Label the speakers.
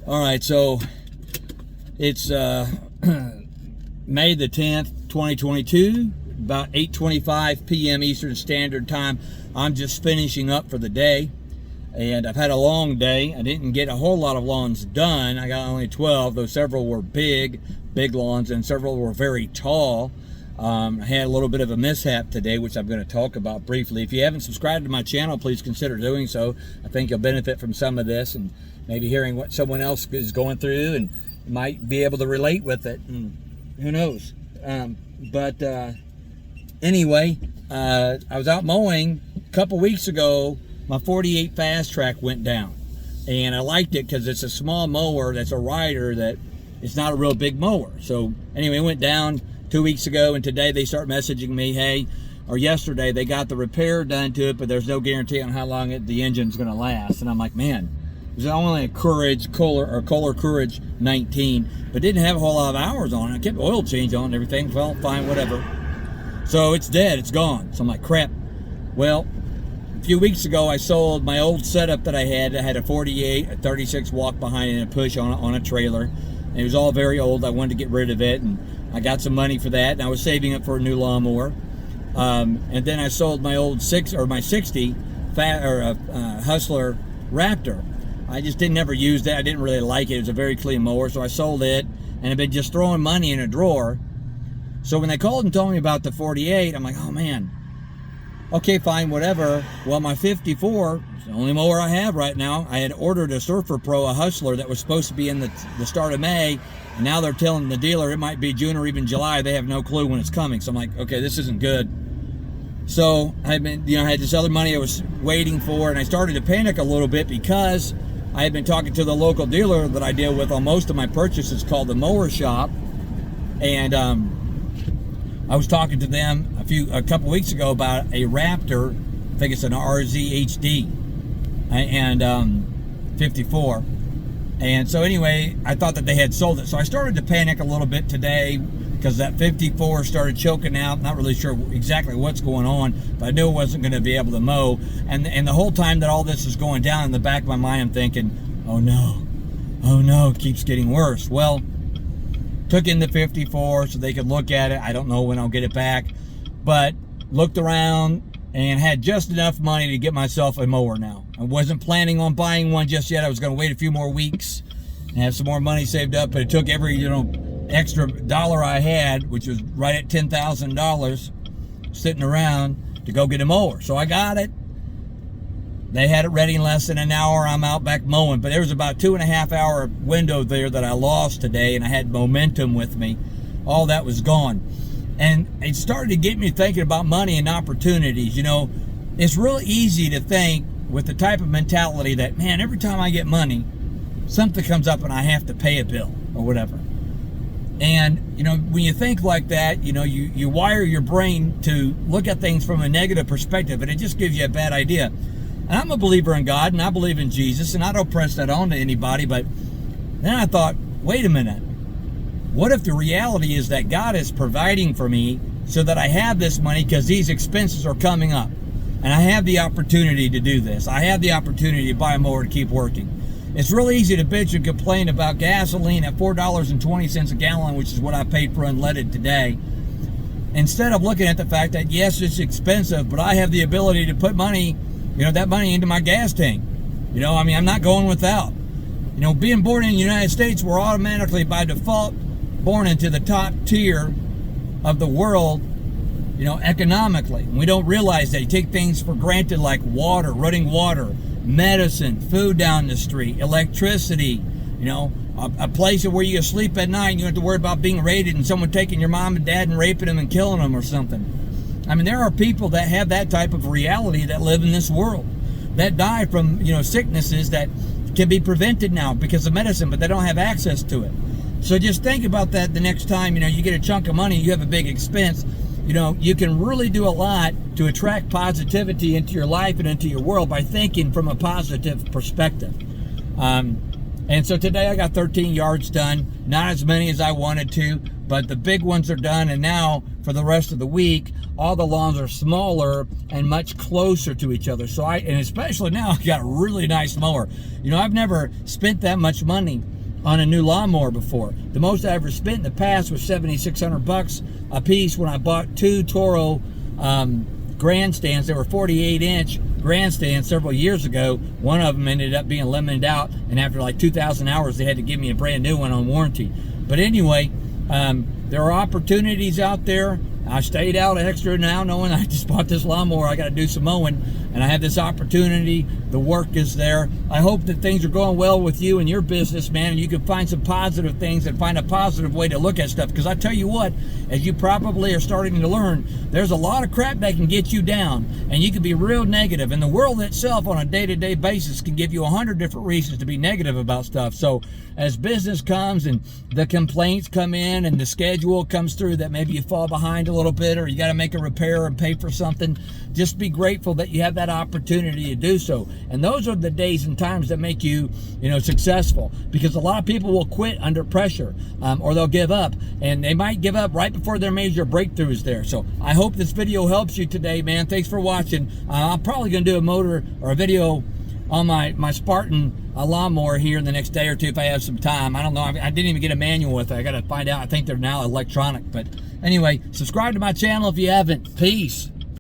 Speaker 1: All right, so it's May the 10th, 2022, about 8:25 p.m. Eastern Standard Time. I'm just finishing up for the day, and I've had a long day. I didn't get a whole lot of lawns done. I got only 12, though several were big lawns, and several were very tall. I had a little bit of a mishap today, which I'm going to talk about briefly. If you haven't subscribed to my channel, please consider doing so. I think you'll benefit from some of this and maybe hearing what someone else is going through and might be able to relate with it. And who knows? Anyway, I was out mowing a couple weeks ago. My 48 Fast Track went down, and I liked it because it's a small mower that's a rider, that it's not a real big mower. So anyway, it went down 2 weeks ago, and today they start messaging me, hey, or yesterday, they got the repair done to it, but there's no guarantee on how long the engine's going to last. And I'm like, man, it was only a Kohler Courage 19, but didn't have a whole lot of hours on it. I kept oil change on and everything. Well, fine, whatever. So it's dead, it's gone. So I'm like, crap. Well, a few weeks ago, I sold my old setup that I had. I had a 48, a 36 walk behind, and a push on a trailer. And it was all very old. I wanted to get rid of it, and I got some money for that, and I was saving it for a new lawnmower. And then I sold my old 60 Hustler Raptor. I just didn't ever use that. I didn't really like it. It was a very clean mower, so I sold it, and I've been just throwing money in a drawer. So when they called and told me about the 48, I'm like, oh man, okay, fine, whatever. Well, my 54 is the only mower I have right now. I had ordered a Surfer Pro, a Hustler, that was supposed to be in the start of May, and now they're telling the dealer it might be June or even July. They have no clue when it's coming. So I'm like, okay, this isn't good. So I had this other money I was waiting for, and I started to panic a little bit because I had been talking to the local dealer that I deal with on most of my purchases, called the Mower Shop, and I was talking to them a couple weeks ago about a Raptor. I think it's an RZ HD and 54. And so anyway, I thought that they had sold it. So I started to panic a little bit today because that 54 started choking out. Not really sure exactly what's going on, but I knew I wasn't going to be able to mow. And the whole time that all this is going down, in the back of my mind, I'm thinking, oh no, it keeps getting worse. Well, took in the 54 so they could look at it. I don't know when I'll get it back, but looked around and had just enough money to get myself a mower now. I wasn't planning on buying one just yet. I was going to wait a few more weeks and have some more money saved up, but it took every extra dollar I had, which was right at $10,000 sitting around, to go get a mower. So I got it. They had it ready in less than an hour. I'm out back mowing, but there was about 2.5 hour window there that I lost today, and I had momentum with me. All that was gone. And it started to get me thinking about money and opportunities. It's real easy to think with the type of mentality that, man, every time I get money, something comes up and I have to pay a bill or whatever. And, when you think like that, you wire your brain to look at things from a negative perspective, and it just gives you a bad idea. And I'm a believer in God, and I believe in Jesus, and I don't press that on to anybody, but then I thought, wait a minute. What if the reality is that God is providing for me so that I have this money because these expenses are coming up, and I have the opportunity to do this. I have the opportunity to buy a mower to keep working. It's real easy to bitch and complain about gasoline at $4.20 a gallon, which is what I paid for unleaded today, instead of looking at the fact that, yes, it's expensive, but I have the ability to put money, that money into my gas tank. I'm not going without. Being born in the United States, we're automatically, by default, born into the top tier of the world, economically. And we don't realize that. You take things for granted like water, running water, medicine, food down the street, electricity, a place where you sleep at night and you don't have to worry about being raided and someone taking your mom and dad and raping them and killing them or something. There are people that have that type of reality that live in this world, that die from, sicknesses that can be prevented now because of medicine, but they don't have access to it. So just think about that the next time, you get a chunk of money, you have a big expense. You can really do a lot to attract positivity into your life and into your world by thinking from a positive perspective. And so today I got 13 yards done, not as many as I wanted to, but the big ones are done. And now for the rest of the week, all the lawns are smaller and much closer to each other. So and especially now, I got a really nice mower. You know, I've never spent that much money on a new lawnmower before. The most I ever spent in the past was $7,600 a piece when I bought two Toro grandstands. They were 48-inch grandstands several years ago. One of them ended up being limited out, and after like 2,000 hours, they had to give me a brand new one on warranty. But anyway, there are opportunities out there. I stayed out extra now knowing I just bought this lawnmower. I got to do some mowing, and I have this opportunity. The work is there. I hope that things are going well with you and your business, man, and you can find some positive things and find a positive way to look at stuff. Because I tell you what, as you probably are starting to learn, there's a lot of crap that can get you down, and you can be real negative. And the world itself on a day-to-day basis can give you 100 different reasons to be negative about stuff. So as business comes and the complaints come in and the schedule comes through that maybe you fall behind a little bit, or you got to make a repair and pay for something, just be grateful that you have that opportunity to do so. And those are the days and times that make you, successful, because a lot of people will quit under pressure, or they'll give up, and they might give up right before their major breakthroughs there. So I hope this video helps you today, man. Thanks for watching. I'm probably going to do a motor or a video on my Spartan lawnmower here in the next day or two if I have some time. I don't know. I didn't even get a manual with it. I got to find out. I think they're now electronic. But anyway, subscribe to my channel if you haven't. Peace.